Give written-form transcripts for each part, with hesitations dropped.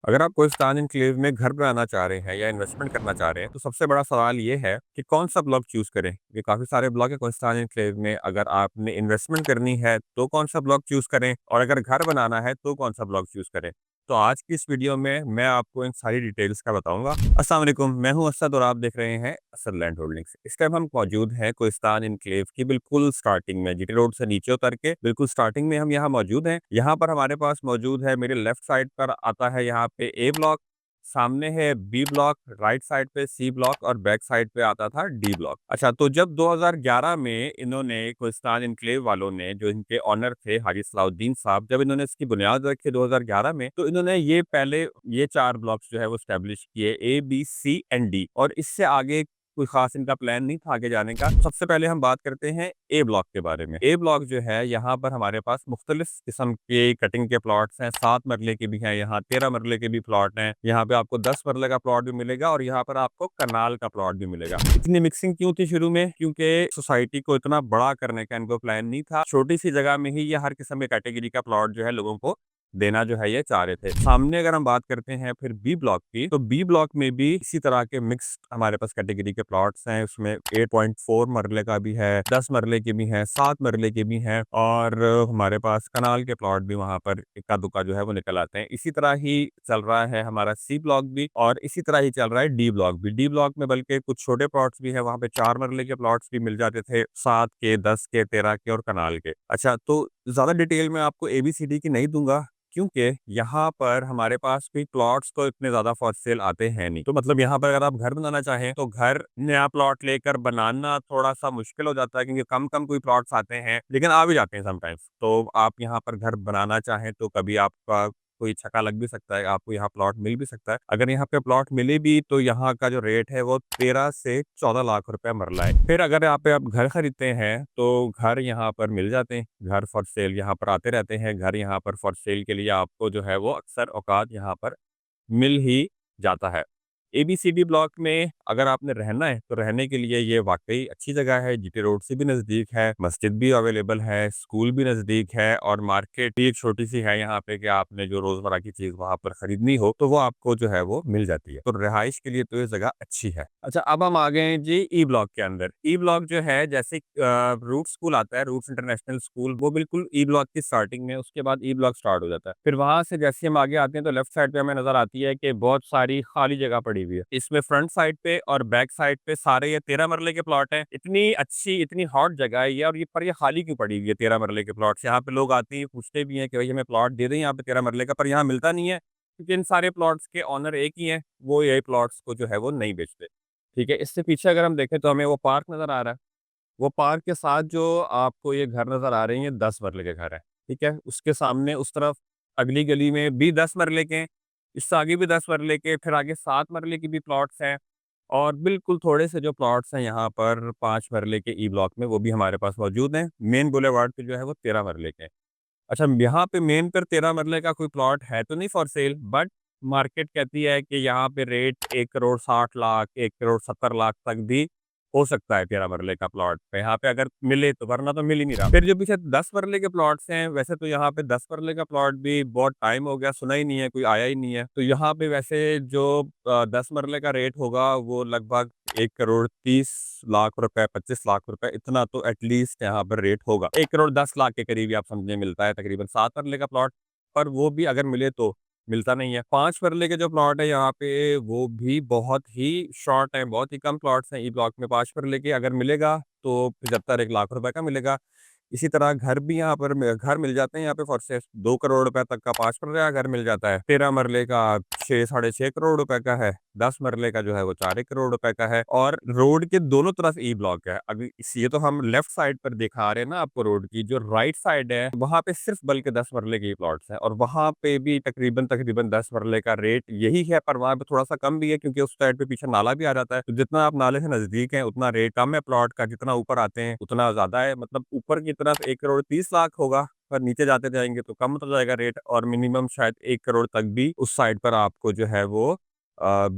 अगर आप कोहिस्तान एन्क्लेव में घर बनाना चाह रहे हैं या इन्वेस्टमेंट करना चाह रहे हैं, तो सबसे बड़ा सवाल ये है कि कौन-सा ब्लॉक चूज़ करें? ये काफ़ी सारे ब्लॉक है कोहिस्तान एन्क्लेव में। अगर आपने इन्वेस्टमेंट करनी है, तो कौन-सा ब्लॉक चूज़ करें? और अगर घर बनाना है, तो कौन-सा ब्लॉक चूज़ करें? तो आज की इस वीडियो में मैं आपको इन सारी डिटेल्स का बताऊँगा। अस्सलाम वालेकुम, मैं हूँ असद और आप देख रहे हैं असद लैंड होल्डिंग्स। इस टाइम हम मौजूद हैं कोहिस्तान एन्क्लेव की बिल्कुल स्टार्टिंग में, जीटी रोड से नीचे उतर के बिल्कुल स्टार्टिंग में हम यहाँ मौजूद हैं। यहाँ पर हमारे पास मौजूद है, मेरे लेफ्ट साइड पर आता है यहाँ पे ए ब्लॉक, सामने है बी ब्लॉक, राइट साइड पे सी ब्लॉक और बैक साइड पे आता था डी ब्लॉक। अच्छा, तो जब 2011 में इन्होंने कोहिस्तान एन्क्लेव वालों ने, जो इनके ओनर थे हाजी सलाउद्दीन साहब, जब इन्होंने इसकी बुनियाद रखी 2011 में, तो इन्होंने ये पहले ये 4 ब्लॉक्स जो है वो एस्टेब्लिश किए, ए, बी, सी एंड डी, और इससे आगे कोई खास इनका प्लान नहीं था आगे जाने का। सबसे पहले हम बात करते हैं ए ब्लॉक के बारे में। ए ब्लॉक जो है, यहाँ पर हमारे पास मुख्तलिफ किस्म के कटिंग के प्लॉट्स हैं। 7 मरले के भी हैं, यहाँ 13 मरले के भी प्लॉट हैं। यहाँ पे आपको 10 मरले का प्लॉट भी मिलेगा और यहाँ पर आपको कनाल का प्लॉट भी मिलेगा। इतनी मिक्सिंग क्यों थी शुरू में? क्योंकि सोसाइटी को इतना बड़ा करने का इनको प्लान नहीं था। छोटी सी जगह में ही ये हर किस्म के कैटेगरी का प्लॉट जो है लोगों को देना जो है ये चाह रहे थे। सामने अगर हम बात करते हैं फिर बी ब्लॉक की, तो बी ब्लॉक में भी इसी तरह के मिक्स्ड हमारे पास कैटेगरी के प्लॉट्स हैं। उसमें 8.4 मरले का भी है, 10 मरले के भी हैं, 7 मरले के भी हैं और हमारे पास कनाल के प्लॉट भी वहाँ पर इक्का-दुक्का जो है वो निकल आते हैं। इसी तरह ही चल रहा है हमारा सी ब्लॉक भी और इसी तरह ही चल रहा है डी ब्लॉक भी। डी ब्लॉक में बल्कि कुछ छोटे प्लॉट्स भी हैं, वहाँ पे 4 मरले के प्लॉट्स भी मिल जाते थे, 7 के, 10 के, 13 के और कनाल के। अच्छा, तो ज़्यादा डिटेल में आपको एबीसीडी की नहीं दूँगा, क्योंकि यहाँ पर हमारे पास कोई प्लॉट्स तो इतने ज़्यादा फॉर सेल आते हैं नहीं। तो मतलब यहाँ पर अगर आप घर बनाना चाहें, तो घर नया प्लॉट लेकर बनाना थोड़ा-सा मुश्किल हो जाता है, क्योंकि कम-कम कोई प्लॉट्स आते हैं, लेकिन आ भी जाते हैं समटाइम्स। तो आप यहाँ पर घर बनाना चाहें, तो कभी आपका कोई छक्का लग भी सकता है, आपको यहाँ प्लॉट मिल भी सकता है। अगर यहाँ पे प्लॉट मिले भी, तो यहाँ का जो रेट है वो 13 से 14 लाख रुपए मरला है। फिर अगर यहाँ पे आप घर खरीदते हैं, तो घर यहाँ पर मिल जाते हैं, घर फॉर सेल यहाँ पर आते रहते हैं। घर यहाँ पर फॉर सेल के लिए आपको जो है वो अक्सर औकात यहाँ पर मिल ही जाता है। एबीसीडी ब्लॉक में अगर आपने रहना है, तो रहने के लिए ये वाक़ई अच्छी जगह है, जीटी रोड से भी नज़दीक है, मस्जिद भी अवेलेबल है, स्कूल भी नज़दीक है और मार्केट भी एक छोटी-सी है यहाँ पे कि आपने जो रोज़मर्रा की चीज़ वहाँ पर खरीदनी हो, तो वो आपको जो है वो मिल जाती है। तो रिहाइश के लिए तो ये जगह अच्छी है। अच्छा, अब हम आ गए हैं जी ई ब्लॉक के अंदर। ई ब्लॉक जो है, जैसे रूट्स स्कूल आता है, रूट्स इंटरनेशनल स्कूल, वो बिल्कुल ई ब्लॉक की स्टार्टिंग में, उसके बाद ई ब्लॉक स्टार्ट हो जाता है। फिर वहाँ से जैसे हम आगे आते हैं, तो लेफ्ट साइड पे हमें नज़र आती है कि बहुत सारी खाली जगह पड़ी हुई है। इसमें फ्रंट साइड पे और बैक साइड पे सारे ये 13 मरले के प्लॉट हैं। इतनी अच्छी, इतनी हॉट जगह है ये, और ये खाली क्यों पड़ी हुई है 13 मरले के प्लॉट्स? यहाँ पे लोग आते हैं, पूछते भी हैं कि भई हमें प्लॉट दे दें यहाँ पे 13 मरले का, पर यहाँ मिलता नहीं है, क्योंकि इन सारे प्लॉट्स के ओनर एक ही हैं, वो ये प्लॉट्स को जो है वो नहीं बेचते। ठीक है? इससे पीछे अगर हम देखें, तो हमें वो पार्क नज़र आ रहा है। वो पार्क के साथ जो आपको ये घर नज़र आ रहे हैं, ये 10 मरले के घर हैं, ठीक है? उसके सामने उस तरफ अगली गली में भी 10 मरले के हैं, इससे आगे भी 10 मरले के, फिर आगे 7 मरले की भी प्लॉट्स हैं और बिल्कुल थोड़े से जो प्लॉट्स हैं यहाँ पर 5 मरले के ई ब्लॉक में, वो भी हमारे पास मौजूद हैं। मेन बुलेवार्ड पे जो है वो 13 मरले के हैं। अच्छा, यहाँ पे मेन पर 13 मरले का कोई प्लॉट है तो नहीं फॉर सेल, बट मार्केट कहती है कि यहाँ पे रेट 1 करोड़ 60 लाख, 1 करोड़ 70 लाख तक भी हो सकता है 13 मरले का प्लॉट पे, यहाँ पे अगर मिले तो, वरना तो मिल ही नहीं रहा। फिर जो पीछे 10 मरले के प्लॉट्स हैं, वैसे तो यहाँ पे 10 मरले का प्लॉट भी बहुत टाइम हो गया, सुना ही नहीं है, कोई आया ही नहीं है। तो यहाँ पे वैसे जो 10 मरले का रेट होगा, वो लगभग 1 करोड़ 30 लाख रुपए, 25 लाख रुपए, इतना तो एटलीस्ट यहाँ पर रेट होगा। 1 करोड़ 10 लाख के करीब ही आप समझिए मिलता है तकरीबन 7 मरले का प्लॉट, पर वो भी अगर मिले तो मिलता नहीं है। 5 मरले के जो प्लॉट है यहाँ पे, वो भी बहुत ही शॉर्ट है, बहुत ही कम प्लॉट्स हैं ई ब्लॉक में 5 मरले के। अगर मिलेगा तो 75 1 लाख रुपए का मिलेगा। इसी तरह घर भी यहाँ पर घर मिल जाते हैं यहाँ पे फॉर सेल, 2 करोड़ रुपए तक का 5 मरले का घर मिल जाता है। 13 मरले का 6 साढ़े 6 करोड़ रुपए का है। 10 मरले का जो है वो 4 करोड़ रुपए का है और रोड के दोनों तरफ ई ब्लॉक है। अभी ये तो हम लेफ्ट साइड पर दिखा रहे हैं ना आपको रोड की, जो राइट साइड है वहाँ पे सिर्फ बल्कि 10 मरले के ही प्लॉट्स हैं और वहाँ पे भी तकरीबन 10 मरले का रेट यही है, पर वहाँ पे थोड़ा सा कम भी है, क्योंकि उस साइड पे पीछे नाला भी आ जाता है। तो जितना आप नाले से नजदीक हैं, उतना रेट कम है प्लॉट का, जितना ऊपर आते हैं उतना ज्यादा है। मतलब ऊपर की तरफ 1 करोड़ 30 लाख होगा, पर नीचे जाते जाएंगे तो कम होता जाएगा रेट, और मिनिमम शायद 1 करोड़ तक भी उस साइड पर आपको जो है वो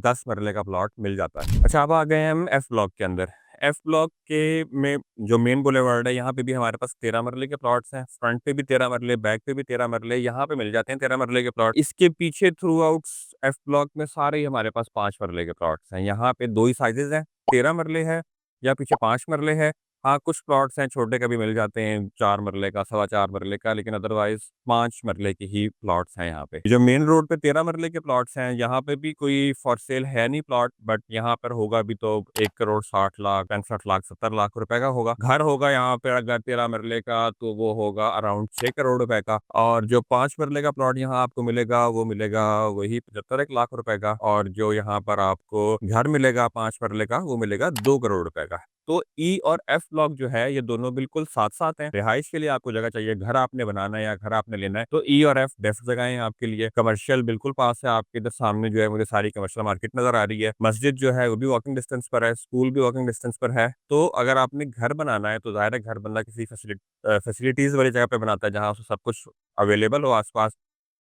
10 मरले का प्लॉट मिल जाता है। अच्छा, अब आ गए हम एफ ब्लॉक के अंदर। एफ ब्लॉक के में जो मेन बुलेवार्ड है, यहाँ पे भी हमारे पास 13 मरले के प्लॉट्स हैं। फ्रंट पे भी 13 मरले, बैक पे भी 13 मरले, यहाँ पे मिल जाते हैं 13 मरले के प्लॉट। इसके पीछे थ्रू आउट एफ ब्लॉक में सारे ही हमारे पास 5 मरले के प्लॉट्स हैं। यहाँ पे 2 ही साइजेज़ हैं, 13 मरले है या पीछे 5 मरले है। हाँ, कुछ प्लॉट्स हैं छोटे कभी मिल जाते हैं 4 मरले का, सवा 4 मरले का, लेकिन अदरवाइज़ 5 मरले के ही प्लॉट्स हैं यहाँ पे। जो मेन रोड पे 13 मरले के प्लॉट्स हैं, यहाँ पे भी कोई फॉर सेल है नहीं प्लॉट, बट यहाँ पर होगा भी तो 1 करोड़ 60 लाख, 65 लाख, 70 लाख रुपए का होगा। घर होगा यहाँ पे अगर 13 मरले का तो वो होगा अराउंड 6 करोड़ रुपए का, और जो 5 मरले का प्लॉट यहाँ आपको मिलेगा वो मिलेगा वही 75 एक लाख रुपए का, और जो यहाँ पर आपको घर मिलेगा 5 मरले का वो मिलेगा 2 करोड़ रुपए का। तो ई और एफ ब्लॉक जो है ये दोनों बिल्कुल साथ-साथ हैं। रिहाइश के लिए आपको जगह चाहिए, घर आपने बनाना है या घर आपने लेना है, तो ई और एफ बेस्ट जगहें हैं आपके लिए। कमर्शियल बिल्कुल पास है आपके, इधर सामने जो है मुझे सारी कमर्शियल मार्केट नज़र आ रही है। मस्जिद जो है वो भी वॉकिंग डिस्टेंस पर है, स्कूल भी वॉकिंग डिस्टेंस पर है। तो अगर आपने घर बनाना है तो ज़ाहिर है घर बंदा किसी फैसिलिटीज़ वाली जगह पे बनाता है जहाँ उसे सब कुछ अवेलेबल हो आस-पास।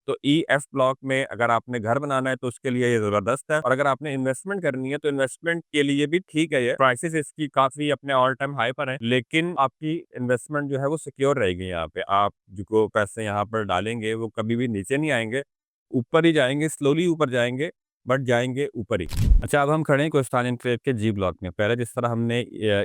तो ईएफ ब्लॉक में अगर आपने घर बनाना है तो उसके लिए ये ज़बरदस्त है, और अगर आपने इन्वेस्टमेंट करनी है तो इन्वेस्टमेंट के लिए भी ठीक है ये। प्राइसेज़ इसकी काफ़ी अपने ऑल टाइम हाई पर हैं, लेकिन आपकी इन्वेस्टमेंट जो है वो सिक्योर रहेगी यहाँ पे। आप जो पैसे यहाँ पर डालेंगे वो कभी भी नीचे नहीं आएँगे, ऊपर ही जाएँगे, स्लोली ऊपर जाएँगे, बट जाएँगे ऊपर ही। अच्छा, अब हम खड़े हैं कोस्टान एन्क्लेव के जी ब्लॉक में। पहले जिस तरह हमने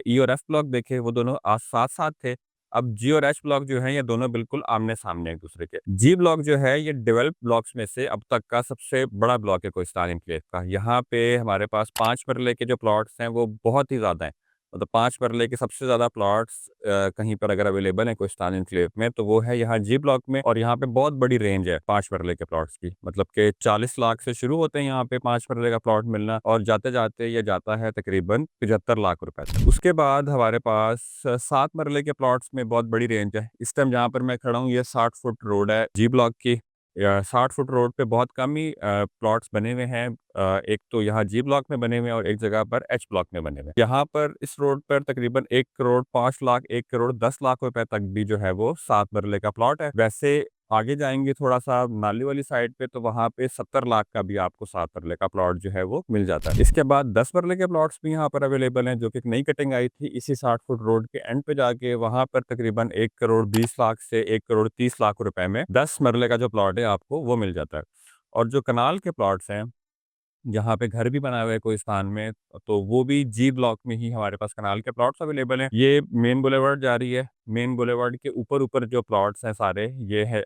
ई और एफ ब्लॉक देखे वो दोनों साथ-साथ थे। अब जी और एच ब्लॉक जो हैं ये दोनों बिल्कुल आमने-सामने एक दूसरे के। जी ब्लॉक जो है ये डेवलप्ड ब्लॉक्स में से अब तक का सबसे बड़ा ब्लॉक है कोहिस्तान एन्क्लेव का। यहाँ पे हमारे पास 5 मरले के जो प्लॉट्स हैं वो बहुत ही ज़्यादा हैं। मतलब 5 मरले के सबसे ज़्यादा प्लॉट्स कहीं पर अगर अवेलेबल हैं कोहिस्तान एन्क्लेव में तो वो है यहाँ जी ब्लॉक में, और यहाँ पे बहुत बड़ी रेंज है 5 मरले के प्लॉट्स की। मतलब कि 40 लाख से शुरू होते हैं यहाँ पे 5 मरले का प्लॉट मिलना, और जाते-जाते ये जाता है तकरीबन 75 लाख रुपए तक। उसके बाद हमारे पास 7 मरले के प्लॉट्स में बहुत बड़ी रेंज है। इस टाइम जहाँ पर मैं खड़ा हूँ ये 60 फुट रोड है जी ब्लॉक की। 60 फुट रोड पे बहुत कम ही प्लॉट्स बने हुए हैं। एक तो यहाँ जी ब्लॉक में बने हुए हैं और एक जगह पर एच ब्लॉक में बने हुए हैं। यहाँ पर इस रोड पर तकरीबन 1 करोड़ 5 लाख, 1 करोड़ 10 लाख रुपए तक भी जो है वो 7 मरले का प्लॉट है। वैसे आगे जाएँगे थोड़ा-सा नाली वाली साइड पे तो वहाँ पे 70 लाख का भी आपको 7 मरले का प्लॉट जो है वो मिल जाता है। इसके बाद 10 मरले के प्लॉट्स भी यहाँ पर अवेलेबल हैं जो कि एक नई कटिंग आई थी इसी 60 फुट रोड के एंड पे जाके, वहाँ पर तकरीबन 1 करोड़ 20 लाख से 1 करोड़ 30 लाख रुपए में 10 मरले का जो प्लॉट है आपको वो मिल जाता है। और जो कनाल के प्लॉट्स हैं जहाँ पे घर भी बनाए हुए हैं कोई स्थान में, तो वो भी जी ब्लॉक में ही हमारे पास कनाल के प्लॉट्स अवेलेबल हैं। ये मेन बुलेवार्ड जा रही है, मेन बुलेवार्ड के ऊपर-ऊपर जो प्लॉट्स हैं सारे, ये है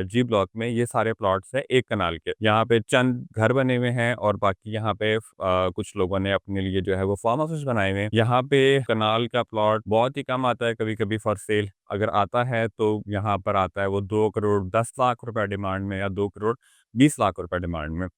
जी ब्लॉक में ये सारे प्लॉट्स हैं एक कनाल के। यहाँ पे चंद घर बने हुए हैं और बाकी यहाँ पे कुछ लोगों ने अपने लिए जो है वो फार्म हाउसेस बनाए हुए हैं। यहाँ पे कनाल का प्लॉट बहुत ही कम आता है कभी-कभी फॉर सेल, अगर आता है तो यहाँ पर आता है वो 2 करोड़ 10 लाख रुपए डिमांड में या 2 करोड़ 20 लाख रुपए डिमांड में।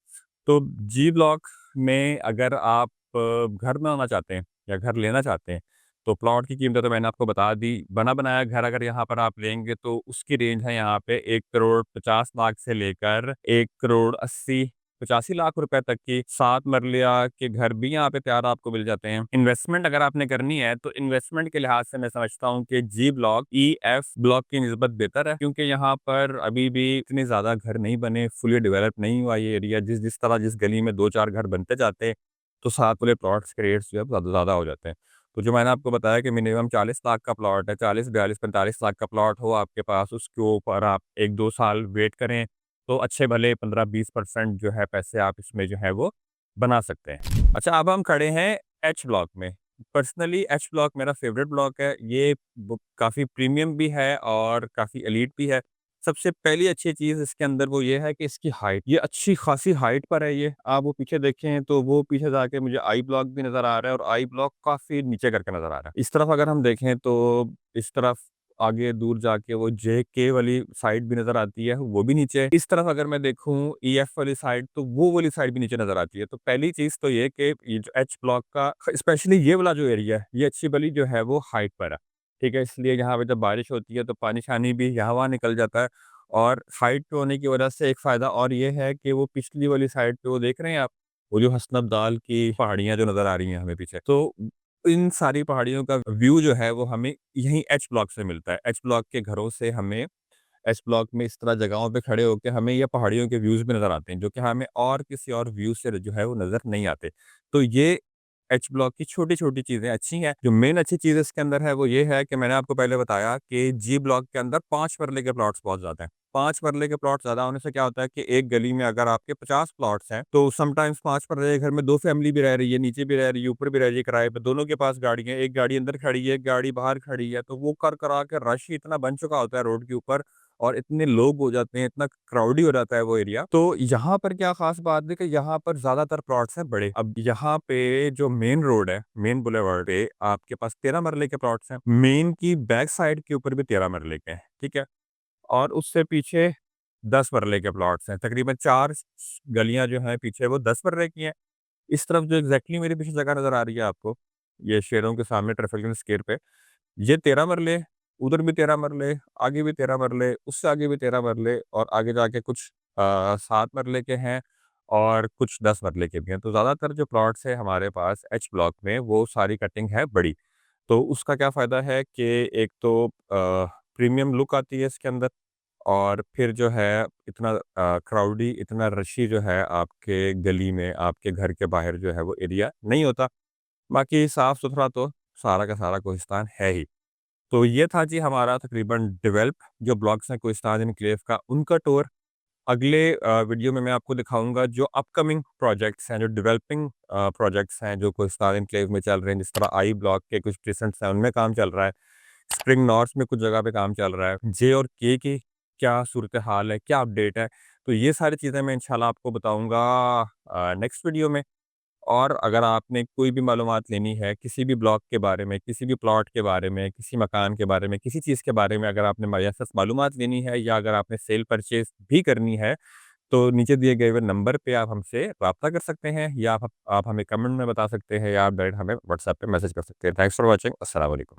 तो जी ब्लॉक में अगर आप घर बनाना चाहते हैं या घर लेना चाहते हैं, तो प्लॉट की कीमतें तो मैंने आपको बता दी। बना-बनाया घर अगर यहाँ पर आप लेंगे तो उसकी रेंज है यहाँ पे 1 करोड़ 50 लाख से लेकर 1 करोड़ 80 85 लाख रुपए तक की 7 मरलिया के घर भी यहाँ पे तैयार आपको मिल जाते हैं। इन्वेस्टमेंट अगर आपने करनी है तो इन्वेस्टमेंट के लिहाज से मैं समझता हूँ कि जी ब्लॉक ई-एफ ब्लॉक की निस्बत बेहतर है, क्योंकि यहाँ पर अभी भी इतने ज़्यादा घर नहीं बने, फुली डेवलप नहीं हुआ ये एरिया। जिस जिस तरह जिस गली में 2-4 घर बनते जाते हैं, तो साथ वाले प्लॉट्स के रेट्स जो है ज़्यादा ज़्यादा हो जाते हैं। तो जो मैंने आपको बताया कि मिनिमम 40 लाख का प्लॉट है, 40, 42, 45 लाख का प्लॉट हो आपके पास, उसके ऊपर आप 1-2 साल वेट करें, तो अच्छे भले 15-20% जो है पैसे आप इसमें जो है वो बना सकते हैं। अच्छा, अब हम खड़े हैं एच ब्लॉक में। पर्सनली एच ब्लॉक मेरा फ़ेवरेट ब्लॉक है। ये काफ़ी प्रीमियम भी है और काफ़ी एलीट भी है। सबसे पहली अच्छी चीज़ इसके अंदर वो ये है कि इसकी हाइट, ये अच्छी खासी हाइट पर है ये। आप वो पीछे देखें तो वो पीछे जाके मुझे आई ब्लॉक भी नज़र आ रहा है, और आई ब्लॉक काफ़ी नीचे करके नज़र आ रहा है। इस तरफ अगर हम देखें तो इस तरफ आगे दूर जाके वो जेके वाली साइड भी नज़र आती है, वो भी नीचे है। इस तरफ अगर मैं देखूँ ईएफ वाली साइड, तो वो वाली साइड भी नीचे नज़र आती है। तो पहली चीज़ तो ये कि ये जो एच ब्लॉक का स्पेशली ये वाला जो एरिया है, ये अच्छी भली जो है वो हाइट पर है। ठीक है? इसलिए यहाँ पे जब बारिश होती है तो पानी-शानी भी यहाँ-वहाँ निकल जाता है, और हाइट पे होने की वजह से एक फ़ायदा और ये है कि वो पिछली वाली साइड पे वो देख रहे हैं आप, वो जो हसनब-दाल की पहाड़ियाँ जो नज़र आ रही हैं हमें पीछे। तो इन सारी पहाड़ियों का व्यू जो है वो हमें यहीं एच ब्लॉक से मिलता है। एच ब्लॉक के घरों से हमें एच ब्लॉक में इस तरह जगहों पे खड़े होके हमें ये पहाड़ियों के व्यूज़ भी नज़र आते हैं, जो कि हमें और किसी और व्यू से जो है वो नज़र नहीं आते। तो ये एच ब्लॉक की छोटी-छोटी चीज़ें अच्छी हैं। जो मेन अच्छी चीज़ इसके अंदर है वो ये है कि मैंने आपको पहले बताया कि जी ब्लॉक के अंदर 5 मरले के प्लॉट्स बहुत ज़्यादा हैं। 5 मरले के प्लॉट ज़्यादा होने से क्या होता है कि एक गली में अगर आपके 50 प्लॉट्स हैं, तो समटाइम्स 5 मरले के घर में 2 फैमिली भी रह रही है, नीचे भी रह रही है, ऊपर भी रह रही है किराए पे, दोनों के पास गाड़ी है, एक गाड़ी अंदर खड़ी है, एक गाड़ी बाहर खड़ी है, तो वो कर-करा के रश ही इतना बन चुका होता है रोड के ऊपर और इतने लोग हो जाते हैं, इतना क्राउडी हो जाता है वो एरिया। तो यहाँ पर क्या ख़ास बात है कि यहाँ पर ज़्यादातर प्लॉट्स हैं बड़े। अब यहाँ पे जो मेन रोड है, मेन बुलेवार्ड पे आपके पास 13 मरले के प्लॉट्स हैं। मेन की बैक साइड के ऊपर भी 13 मरले के हैं, ठीक है? और उससे पीछे 10 मरले के प्लॉट्स हैं। तकरीबन 4 गलियाँ जो हैं पीछे वो 10 मरले की हैं। इस तरफ जो एग्ज़ैक्टली मेरे पीछे जगह नज़र आ रही है आपको, ये शेरों के सामने ट्रैफिकल स्क्वेयर पे, ये 13 मरले, उधर भी 13 मरले, आगे भी 13 मरले, उससे आगे भी 13 मरले और आगे जाके कुछ 7 मरले के हैं और कुछ 10 मरले के भी हैं। तो ज़्यादातर जो प्लॉट्स हैं हमारे पास एच ब्लॉक में वो सारी कटिंग है बड़ी। तो उसका क्या फ़ायदा है कि एक तो प्रीमियम लुक आती है इसके अंदर और फिर जो है इतना क्राउडी, इतना रशी जो है आपके गली में, आपके घर के बाहर जो है वो एरिया नहीं होता। बाकी साफ़-सुथरा तो सारा का सारा कोहिस्तान है ही। तो ये था जी हमारा तकरीबन डेवलप जो ब्लॉक्स हैं कोहिस्तान एनक्लेव का, उनका टूर। अगले वीडियो में मैं आपको दिखाऊँगा जो अपकमिंग प्रोजेक्ट्स हैं, जो डेवलपिंग प्रोजेक्ट्स हैं, जो कोहिस्तान एनक्लेव में चल रहे हैं, जिस तरह आई ब्लॉक के कुछ प्रीसेंट्स हैं, उनमें काम चल रहा है। स्प्रिंग नॉर्थ में कुछ जगह पे काम चल रहा है। जे और के की क्या सूरत-ए-हाल है, क्या अपडेट है, तो ये सारी चीज़ें मैं इंशाल्लाह आपको बताऊँगा नेक्स्ट वीडियो में। और अगर आपने कोई भी मालूमात लेनी है, किसी भी ब्लॉक के बारे में, किसी भी प्लॉट के बारे में, किसी मकान के बारे में, किसी चीज़ के बारे में अगर आपने मैसर मालूमात लेनी है या अगर आपने सेल परचेज़ भी करनी है, तो नीचे दिए गए हुए नंबर पे आप हमसे राब्ता कर सकते हैं या आप हमें कमेंट में बता सकते हैं या आप डायरेक्ट हमें व्हाट्सएप पे मैसेज कर सकते हैं। Thanks for watching. अस्सलाम वालेकुम।